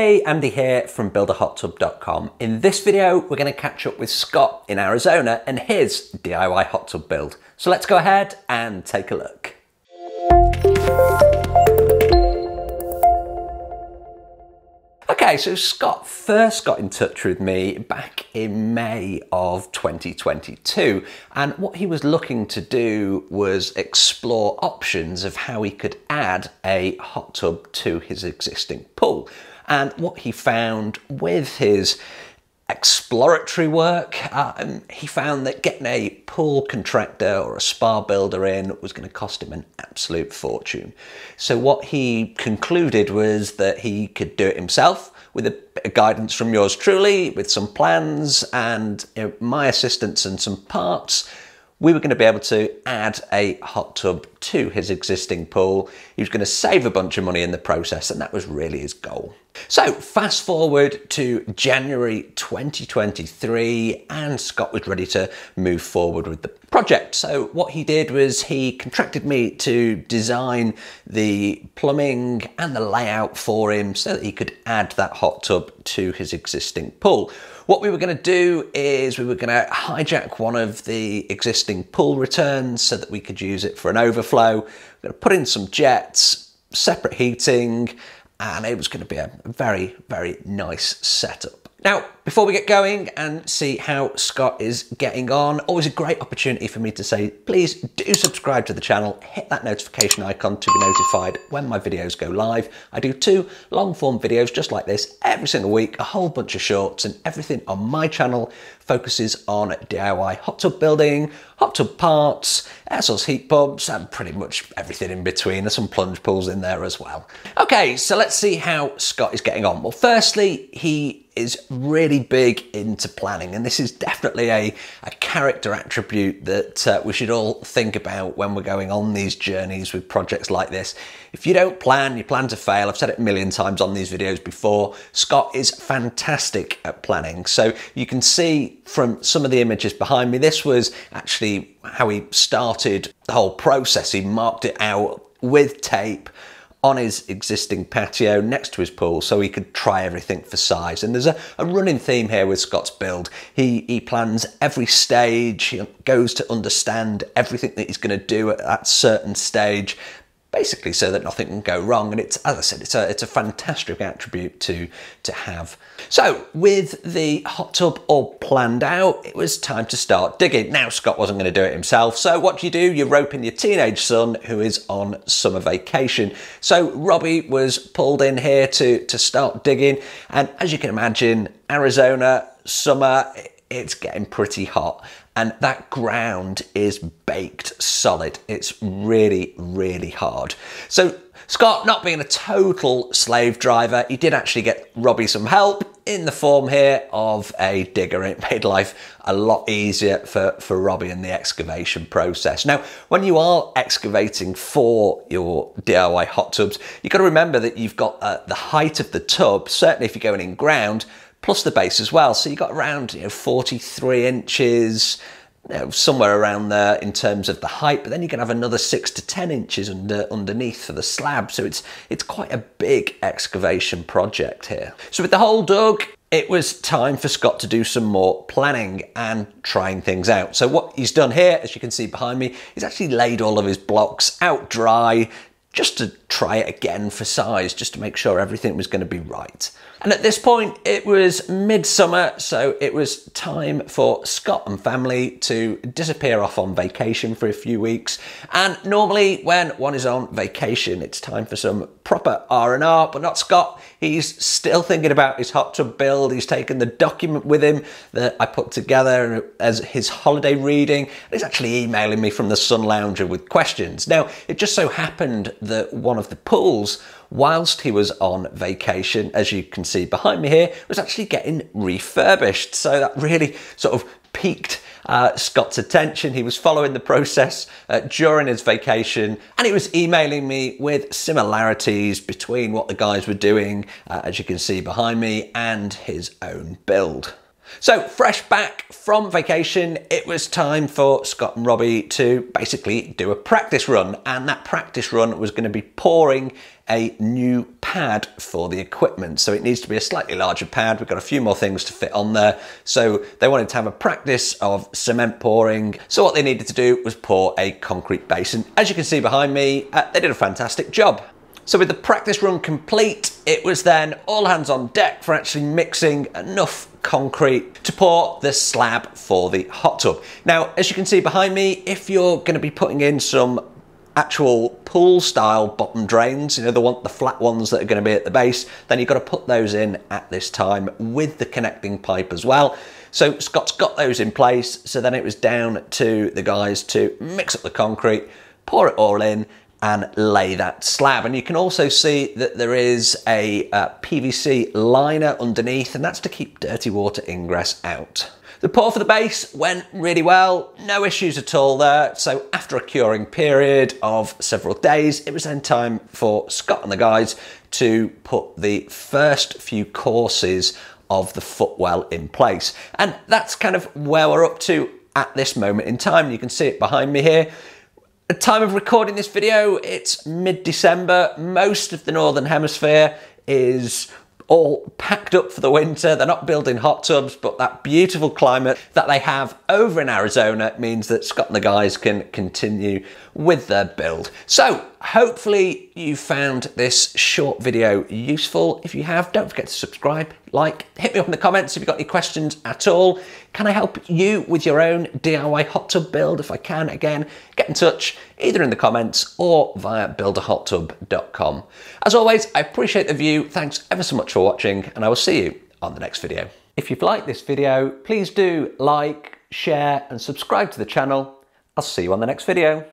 Hey, Andy here from builderhottub.com. In this video, we're going to catch up with Scott in Arizona and his DIY hot tub build. So let's go ahead and take a look. Okay, so Scott first got in touch with me back in May of 2022, and what he was looking to do was explore options of how he could add a hot tub to his existing pool. And what he found with his exploratory work, he found that getting a pool contractor or a spa builder in was going to cost him an absolute fortune. So what he concluded was that he could do it himself with a bit of guidance from yours truly, with some plans and my assistance and some parts. We were going to be able to add a hot tub to his existing pool. He was going to save a bunch of money in the process, and that was really his goal. So fast forward to January 2023, and Scott was ready to move forward with the project. So what he did was he contracted me to design the plumbing and the layout for him so that he could add that hot tub to his existing pool. What we were going to do is we were going to hijack one of the existing pool returns so that we could use it for an overflow. We're going to put in some jets, separate heating, and it was going to be a very, very nice setup. Now, before we get going and see how Scott is getting on, always a great opportunity for me to say, please do subscribe to the channel, hit that notification icon to be notified when my videos go live. I do 2 long form videos just like this every single week, a whole bunch of shorts, and everything on my channel focuses on DIY hot tub building, hot tub parts, air source heat pumps, and pretty much everything in between. There's some plunge pools in there as well. Okay, so let's see how Scott is getting on. Well, firstly, he is really big into planning, and this is definitely a character attribute that we should all think about when we're going on these journeys with projects like this. If you don't plan, you plan to fail. I've said it a million times on these videos before. Scott is fantastic at planning. So you can see from some of the images behind me, this was actually how he started the whole process. He marked it out with tape on his existing patio next to his pool so he could try everything for size. And there's a running theme here with Scott's build. He plans every stage, he goes to understand everything that he's going to do at that certain stage, basically so that nothing can go wrong. And it's, as I said, it's a fantastic attribute to have. So with the hot tub all planned out, it was time to start digging. Now, Scott wasn't going to do it himself. So what do? You rope in your teenage son who is on summer vacation. So Robbie was pulled in here to start digging. And as you can imagine, Arizona, summer, it's getting pretty hot. And that ground is baked solid. It's really, really hard. So Scott, not being a total slave driver, he did actually get Robbie some help in the form here of a digger. It made life a lot easier for Robbie in the excavation process. Now, when you are excavating for your DIY hot tubs, you've got to remember that you've got the height of the tub, certainly if you're going in ground, plus the base as well. So you got around 43 inches, somewhere around there in terms of the height, but then you can have another 6 to 10 inches underneath for the slab. So it's quite a big excavation project here. So with the hole dug, it was time for Scott to do some more planning and trying things out. So what he's done here, as you can see behind me, he's actually laid all of his blocks out dry, just to try it again for size, just to make sure everything was going to be right. And at this point, it was midsummer, so it was time for Scott and family to disappear off on vacation for a few weeks. And normally when one is on vacation, it's time for some proper R&R, but not Scott. He's still thinking about his hot tub build. He's taken the document with him that I put together as his holiday reading. And he's actually emailing me from the Sun Lounger with questions. Now, it just so happened that one of the pools, whilst he was on vacation, as you can see behind me here, was actually getting refurbished. So that really sort of piqued Scott's attention. He was following the process during his vacation, and he was emailing me with similarities between what the guys were doing, as you can see behind me, and his own build. So fresh back from vacation, it was time for Scott and Robbie to basically do a practice run, and that practice run was going to be pouring a new pad for the equipment. So it needs to be a slightly larger pad. We've got a few more things to fit on there. So they wanted to have a practice of cement pouring. So what they needed to do was pour a concrete base. And as you can see behind me, they did a fantastic job. So with the practice run complete, it was then all hands on deck for actually mixing enough concrete to pour the slab for the hot tub. Now, as you can see behind me, if you're going to be putting in some actual pool style bottom drains, you know, the flat ones that are going to be at the base, then you've got to put those in at this time with the connecting pipe as well. So Scott's got those in place. So then it was down to the guys to mix up the concrete, pour it all in, and lay that slab. And you can also see that there is a PVC liner underneath, and that's to keep dirty water ingress out. The pour for the base went really well, no issues at all there. So after a curing period of several days, it was then time for Scott and the guys to put the first few courses of the footwell in place. And that's kind of where we're up to at this moment in time. You can see it behind me here. At the time of recording this video, it's mid-December. Most of the Northern Hemisphere is all packed up for the winter. They're not building hot tubs, but that beautiful climate that they have over in Arizona means that Scott and the guys can continue with their build. So hopefully you found this short video useful. If you have, don't forget to subscribe, like, hit me up in the comments if you've got any questions at all. Can I help you with your own DIY hot tub build? If I can, again, get in touch either in the comments or via buildahottub.com. As always, I appreciate the view. Thanks ever so much for watching, and I will see you on the next video. If you've liked this video, please do like, share, and subscribe to the channel. I'll see you on the next video.